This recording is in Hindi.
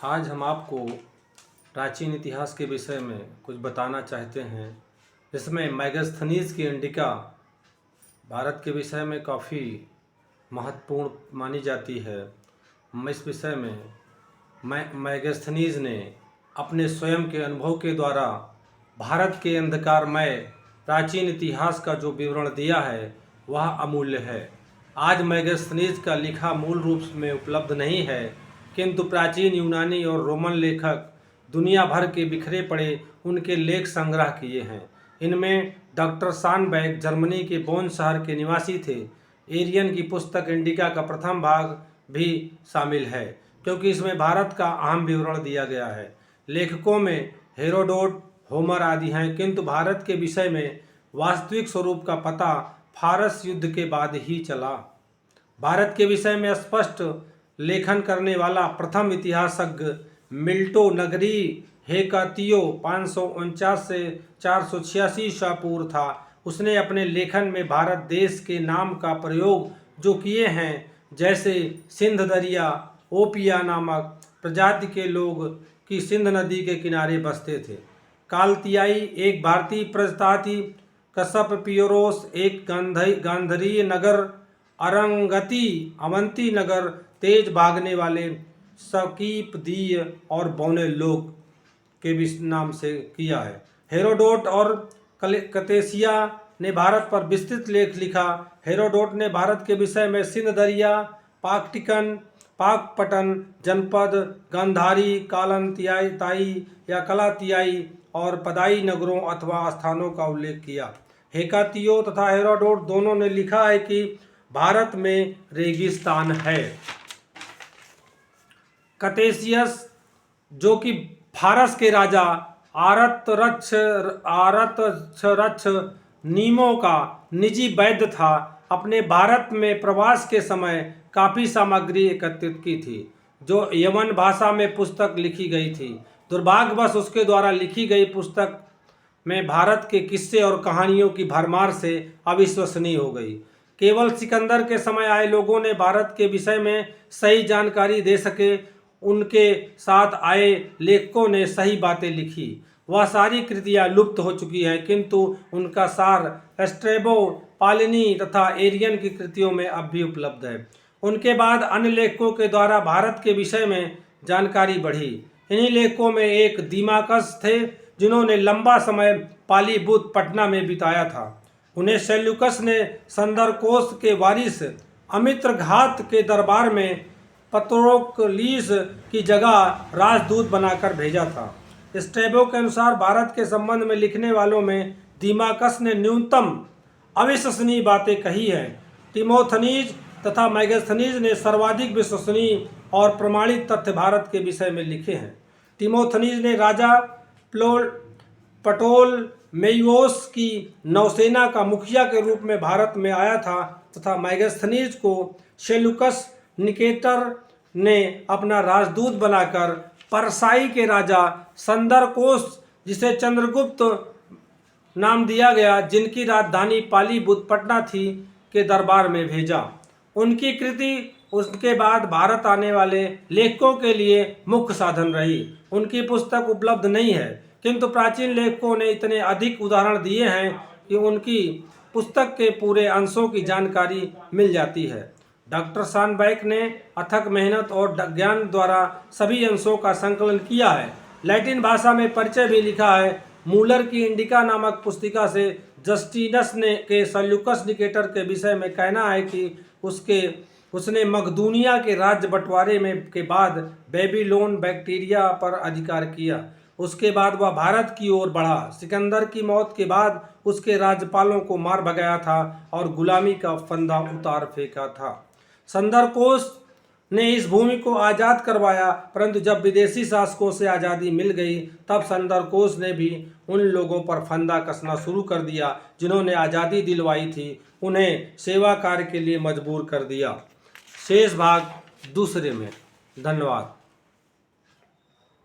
आज हम आपको प्राचीन इतिहास के विषय में कुछ बताना चाहते हैं, जिसमें मैगस्थनीज की इंडिका भारत के विषय में काफ़ी महत्वपूर्ण मानी जाती है। इस विषय में मैगस्थनीज ने अपने स्वयं के अनुभव के द्वारा भारत के अंधकारमय प्राचीन इतिहास का जो विवरण दिया है वह अमूल्य है। आज मैगस्थनीज का लिखा मूल रूप में उपलब्ध नहीं है, किंतु प्राचीन यूनानी और रोमन लेखक दुनिया भर के बिखरे पड़े उनके लेख संग्रह किए हैं। इनमें डॉक्टर सानबैग जर्मनी के बोन शहर के निवासी थे। एरियन की पुस्तक इंडिका का प्रथम भाग भी शामिल है, क्योंकि इसमें भारत का अहम विवरण दिया गया है। लेखकों में हेरोडोट, होमर आदि हैं, किंतु भारत के विषय में वास्तविक स्वरूप का पता फारस युद्ध के बाद ही चला। भारत के विषय में स्पष्ट लेखन करने वाला प्रथम इतिहासज्ञ मिल्टो नगरी हेकातियो 549 से 486 ईसा पूर्व था। उसने अपने लेखन में भारत देश के नाम का प्रयोग जो किए हैं, जैसे सिंध दरिया, ओपिया नामक प्रजाति के लोग की सिंध नदी के किनारे बसते थे। कालतियाई एक भारतीय प्रजाति, कसप पियोरोस एक गांधारी नगर, अरंगती अवंती नगर, तेज भागने वाले सकीपदीय और बौने लोग के भी नाम से किया है। हेरोडोट और कतेसिया ने भारत पर विस्तृत लेख लिखा। हेरोडोट ने भारत के विषय में सिंध दरिया, पाकपटन जनपद, गांधारी, कालंतियाई या कलातियाई और पदाई नगरों अथवा स्थानों का उल्लेख किया। हेकातियो तथा हेरोडोट दोनों ने लिखा है कि भारत में रेगिस्तान है। कतेसियस, जो कि फारस के राजा आरतक्षरक्ष नीमो का निजी वैद्य था, अपने भारत में प्रवास के समय काफ़ी सामग्री एकत्रित की थी, जो यमन भाषा में पुस्तक लिखी गई थी। दुर्भाग्यवश उसके द्वारा लिखी गई पुस्तक में भारत के किस्से और कहानियों की भरमार से अविश्वसनीय हो गई। केवल सिकंदर के समय आए लोगों ने भारत के विषय में सही जानकारी दे सके। उनके साथ आए लेखकों ने सही बातें लिखी। वह सारी कृतियाँ लुप्त हो चुकी हैं, किंतु उनका सार स्ट्रैबो, पालिनी तथा एरियन की कृतियों में अब भी उपलब्ध है। उनके बाद अन्य लेखकों के द्वारा भारत के विषय में जानकारी बढ़ी। इन्हीं लेखकों में एक दीमाकस थे, जिन्होंने लंबा समय पालीभूत पटना में बिताया था। उन्हें सेल्यूकस ने संदरकोस के वारिस अमित्रघात के दरबार में पत्रोक्लीस की जगह राजदूत बनाकर भेजा था। स्ट्रैबो के अनुसार भारत के संबंध में लिखने वालों में दीमाकस ने न्यूनतम अविश्वसनीय बातें कही हैं। टिमोथनीज तथा मैगस्थनीज ने सर्वाधिक विश्वसनीय और प्रमाणित तथ्य भारत के विषय में लिखे हैं। टिमोथनीज ने राजा पटोलमेइओस की नौसेना का मुखिया के रूप में भारत में आया था, तथा मैगस्थनीज को सेल्यूकस निकेटर ने अपना राजदूत बनाकर परसाई के राजा संदरकोस, जिसे चंद्रगुप्त नाम दिया गया, जिनकी राजधानी पालीभूत पटना थी, के दरबार में भेजा। उनकी कृति उसके बाद भारत आने वाले लेखकों के लिए मुख्य साधन रही। उनकी पुस्तक उपलब्ध नहीं है, किंतु प्राचीन लेखकों ने इतने अधिक उदाहरण दिए हैं कि उनकी पुस्तक के पूरे अंशों की जानकारी मिल जाती है। डॉक्टर सानबैग ने अथक मेहनत और ज्ञान द्वारा सभी अंशों का संकलन किया है। लैटिन भाषा में परिचय भी लिखा है। मूलर की इंडिका नामक पुस्तिका से जस्टिनस ने के सेल्यूकस निकेटर के विषय में कहना है कि उसने मकदूनिया के राज्य बंटवारे में के बाद बेबीलोन बैक्टीरिया पर अधिकार किया। उसके बाद वह भारत की ओर बढ़ा। सिकंदर की मौत के बाद उसके राज्यपालों को मार भगाया था और गुलामी का फंदा उतार फेंका था। संदरकोस ने इस भूमि को आज़ाद करवाया, परंतु जब विदेशी शासकों से आज़ादी मिल गई, तब संदरकोस ने भी उन लोगों पर फंदा कसना शुरू कर दिया जिन्होंने आज़ादी दिलवाई थी। उन्हें सेवा कार्य के लिए मजबूर कर दिया। शेष भाग दूसरे में। धन्यवाद।